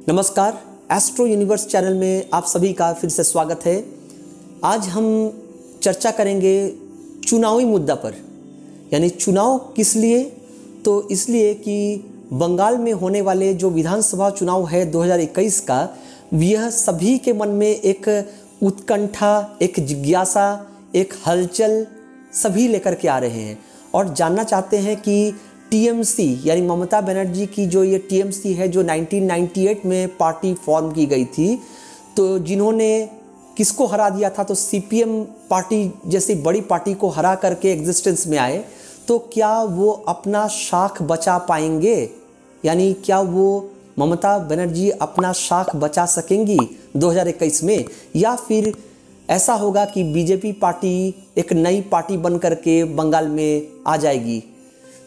नमस्कार, astro universe channel में आप सभी का फिर से स्वागत है। आज हम चर्चा करेंगे चुनावी मुद्दा पर, यानी चुनाव किस लिए। तो इसलिए कि बंगाल में होने वाले जो विधानसभा चुनाव है 2021 का, यह सभी के मन में एक उत्कंठा, एक जिज्ञासा, एक हलचल सभी लेकर के आ रहे हैं और जानना चाहते हैं कि टीएमसी यानी ममता बनर्जी की जो ये टीएमसी है, जो 1998 में पार्टी फॉर्म की गई थी, तो जिन्होंने किसको हरा दिया था, तो सीपीएम पार्टी जैसी बड़ी पार्टी को हरा करके एग्जिस्टेंस में आए, तो क्या वो अपना शाख बचा पाएंगे, यानी क्या वो ममता बनर्जी अपना शाख बचा सकेंगी 2021 में, या फिर ऐसा होगा कि बीजेपी पार्टी एक नई पार्टी बन करके बंगाल में आ जाएगी।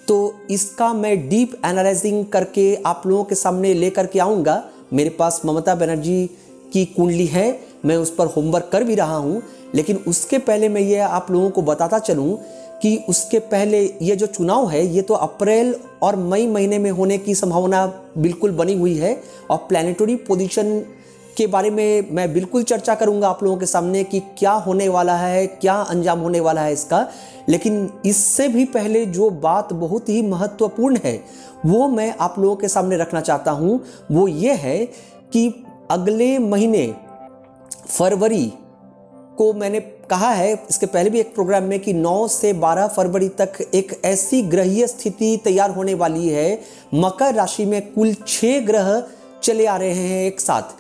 तो इसका मैं डीप एनालाइजिंग करके आप लोगों के सामने लेकर के आऊँगा। मेरे पास ममता बनर्जी की कुंडली है, मैं उस पर होमवर्क कर भी रहा हूँ, लेकिन उसके पहले मैं ये आप लोगों को बताता चलूँ कि उसके पहले ये जो चुनाव है ये तो अप्रैल और मई महीने में होने की संभावना बिल्कुल बनी हुई है और प्लैनेटरी पोजीशन के बारे में मैं बिल्कुल चर्चा करूंगा आप लोगों के सामने कि क्या होने वाला है, क्या अंजाम होने वाला है इसका। लेकिन इससे भी पहले जो बात बहुत ही महत्वपूर्ण है वो मैं आप लोगों के सामने रखना चाहता हूं, वो ये है कि अगले महीने फरवरी को मैंने कहा है इसके पहले भी एक प्रोग्राम में कि 9 से 12 फरवरी तक एक ऐसी ग्रहीय स्थिति तैयार होने वाली है। मकर राशि में कुल 6 ग्रह चले आ रहे हैं एक साथ।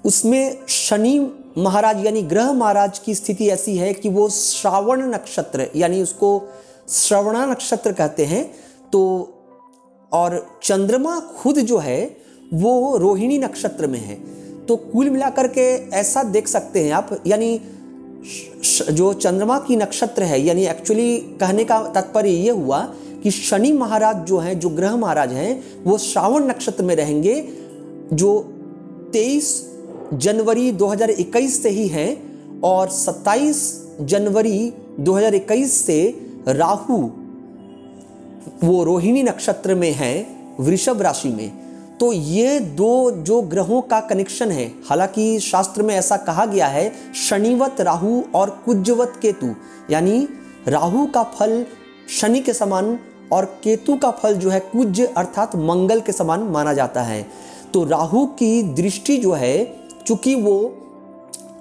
उसमें शनि महाराज यानी ग्रह महाराज की स्थिति ऐसी है कि वो श्रावण नक्षत्र, यानी उसको श्रवणा नक्षत्र कहते हैं, तो और चंद्रमा खुद जो है वो रोहिणी नक्षत्र में है। तो कुल मिलाकर के ऐसा देख सकते हैं आप, यानी जो चंद्रमा की नक्षत्र है, यानी एक्चुअली कहने का तात्पर्य ये हुआ कि शनि महाराज जो हैं, जो ग्रह महाराज हैं, वो श्रावण नक्षत्र में रहेंगे, जो 23 जनवरी 2021 से ही हैं, और 27 जनवरी 2021 से राहु वो रोहिणी नक्षत्र में हैं, वृषभ राशि में। तो ये दो जो ग्रहों का कनेक्शन है, हालांकि शास्त्र में ऐसा कहा गया है शनिवत राहु और कुजवत केतु, यानी राहु का फल शनि के समान और केतु का फल जो है कुज अर्थात मंगल के समान माना जाता है। तो राहु की दृष्टि जो है, चूंकि वो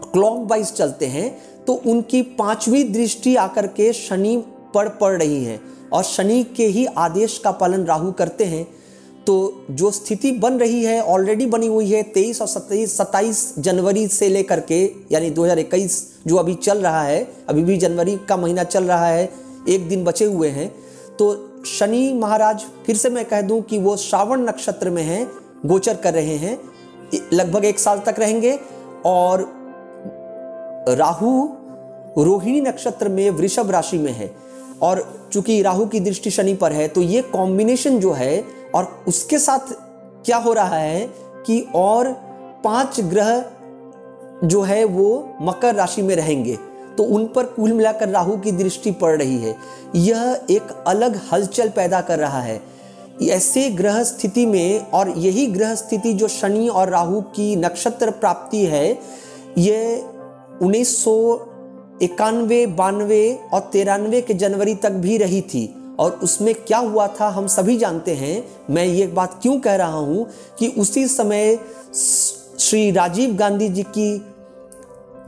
क्लॉक वाइज चलते हैं, तो उनकी 5वीं दृष्टि आकर के शनि पर पड़ रही है और शनि के ही आदेश का पालन राहु करते हैं। तो जो स्थिति बन रही है, ऑलरेडी बनी हुई है 23 और 27 जनवरी से लेकर के, यानी 2021 जो अभी चल रहा है, अभी भी जनवरी का महीना चल रहा है, एक दिन बचे हुए हैं। तो शनि महाराज फिर से मैं कह दूं कि वो श्रावण नक्षत्र में हैं, गोचर कर रहे हैं, लगभग 1 साल तक रहेंगे, और राहु रोहिणी नक्षत्र में वृषभ राशि में है, और चूंकि राहु की दृष्टि शनि पर है, तो ये कॉम्बिनेशन जो है, और उसके साथ क्या हो रहा है कि और 5 ग्रह जो है वो मकर राशि में रहेंगे, तो उन पर कुल मिलाकर राहु की दृष्टि पड़ रही है। यह एक अलग हलचल पैदा कर रहा है। ऐसे ग्रह स्थिति में, और यही ग्रह स्थिति जो शनि और राहु की नक्षत्र प्राप्ति है, ये 1991, 92 और 93 के जनवरी तक भी रही थी। और उसमें क्या हुआ था हम सभी जानते हैं। मैं ये बात क्यों कह रहा हूं कि उसी समय श्री राजीव गांधी जी की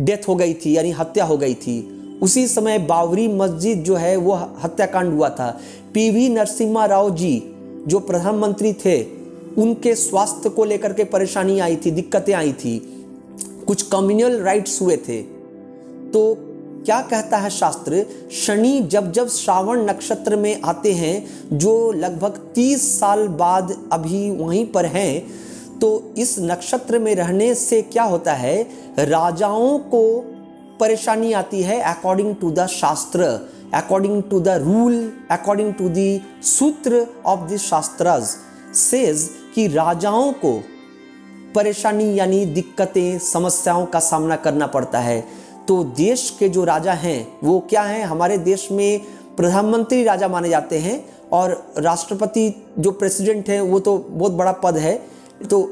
डेथ हो गई थी, यानी हत्या हो गई थी। उसी समय बाबरी मस्जिद जो है वो हत्याकांड हुआ था। पीवी नरसिम्हा राव जी जो प्रधानमंत्री थे, उनके स्वास्थ्य को लेकर के परेशानी आई थी, दिक्कतें आई थी, कुछ कम्युनल राइट्स हुए थे। तो क्या कहता है शास्त्र, शनि जब जब श्रावण नक्षत्र में आते हैं, जो लगभग 30 साल बाद अभी वहीं पर हैं, तो इस नक्षत्र में रहने से क्या होता है, राजाओं को परेशानी आती है according to the shastra, according to the rule, according to the sutra of the shastras says कि राजाओं को परेशानी यानी दिक्कतें, समस्याओं का सामना करना पड़ता है। तो देश के जो राजा हैं वो क्या हैं, हमारे देश में प्रधानमंत्री राजा माने जाते हैं, और राष्ट्रपति जो प्रेसिडेंट है वो तो बहुत बड़ा पद है। तो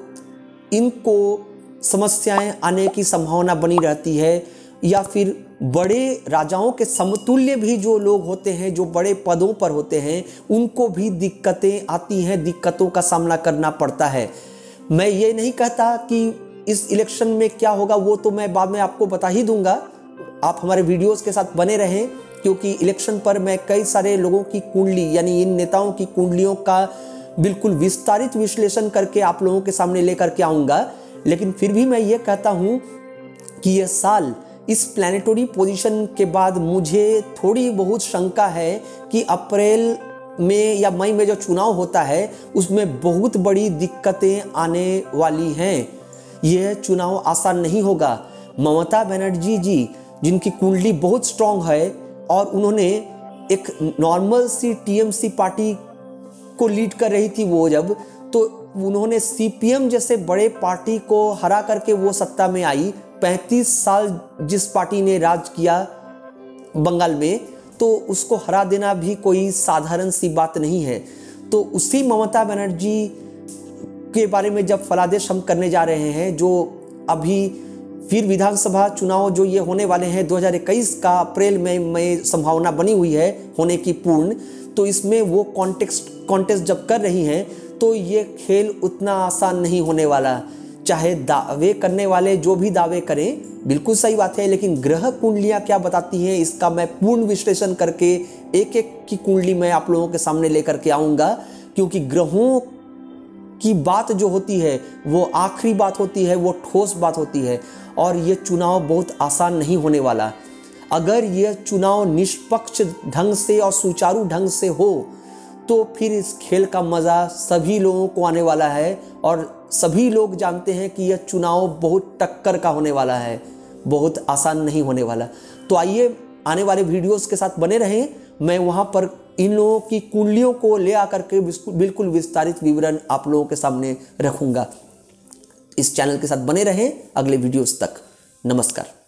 इनको समस्याएं आने की संभावना बनी रहती है, या फिर बड़े राजाओं के समतुल्य भी जो लोग होते हैं, जो बड़े पदों पर होते हैं, उनको भी दिक्कतें आती हैं, दिक्कतों का सामना करना पड़ता है। मैं ये नहीं कहता कि इस इलेक्शन में क्या होगा, वो तो मैं बाद में आपको बता ही दूंगा। आप हमारे वीडियोस के साथ बने रहें, क्योंकि इलेक्शन पर मैं कई सारे लोगों की कुंडली यानी इन नेताओं की कुंडलियों का बिल्कुल विस्तारित विश्लेषण करके आप लोगों के सामने लेकर के आऊँगा। लेकिन फिर भी मैं ये कहता हूँ कि यह साल इस प्लैनेटरी पोजीशन के बाद मुझे थोड़ी बहुत शंका है कि अप्रैल में या मई में जो चुनाव होता है उसमें बहुत बड़ी दिक्कतें आने वाली हैं। यह चुनाव आसान नहीं होगा। ममता बनर्जी जी, जिनकी कुंडली बहुत स्ट्रांग है और उन्होंने एक नॉर्मल सी टीएमसी पार्टी को लीड कर रही थी, वो जब तो उन्होंने सीपीएम जैसे बड़े पार्टी को हरा करके वो सत्ता में आई। 35 साल जिस पार्टी ने राज किया बंगाल में, तो उसको हरा देना भी कोई साधारण सी बात नहीं है। तो उसी ममता बनर्जी के बारे में जब फलादेश हम करने जा रहे हैं, जो अभी फिर विधानसभा चुनाव जो ये होने वाले हैं 2021 का अप्रैल में संभावना बनी हुई है होने की पूर्ण, तो इसमें वो कॉन्टेस्ट जब कर रही हैं तो ये खेल उतना आसान नहीं होने वाला। चाहे दावे करने वाले जो भी दावे करें, बिल्कुल सही बात है, लेकिन ग्रह कुंडलियां क्या बताती हैं इसका मैं पूर्ण विश्लेषण करके एक एक की कुंडली मैं आप लोगों के सामने लेकर के आऊँगा। क्योंकि ग्रहों की बात जो होती है वो आखिरी बात होती है, वो ठोस बात होती है, और ये चुनाव बहुत आसान नहीं होने वाला। अगर यह चुनाव निष्पक्ष ढंग से और सुचारू ढंग से हो तो फिर इस खेल का मज़ा सभी लोगों को आने वाला है, और सभी लोग जानते हैं कि यह चुनाव बहुत टक्कर का होने वाला है, बहुत आसान नहीं होने वाला। तो आइए आने वाले वीडियोस के साथ बने रहें, मैं वहाँ पर इन लोगों की कुंडलियों को ले आकर के बिल्कुल विस्तारित विवरण आप लोगों के सामने रखूँगा। इस चैनल के साथ बने रहें अगले वीडियोस तक। नमस्कार।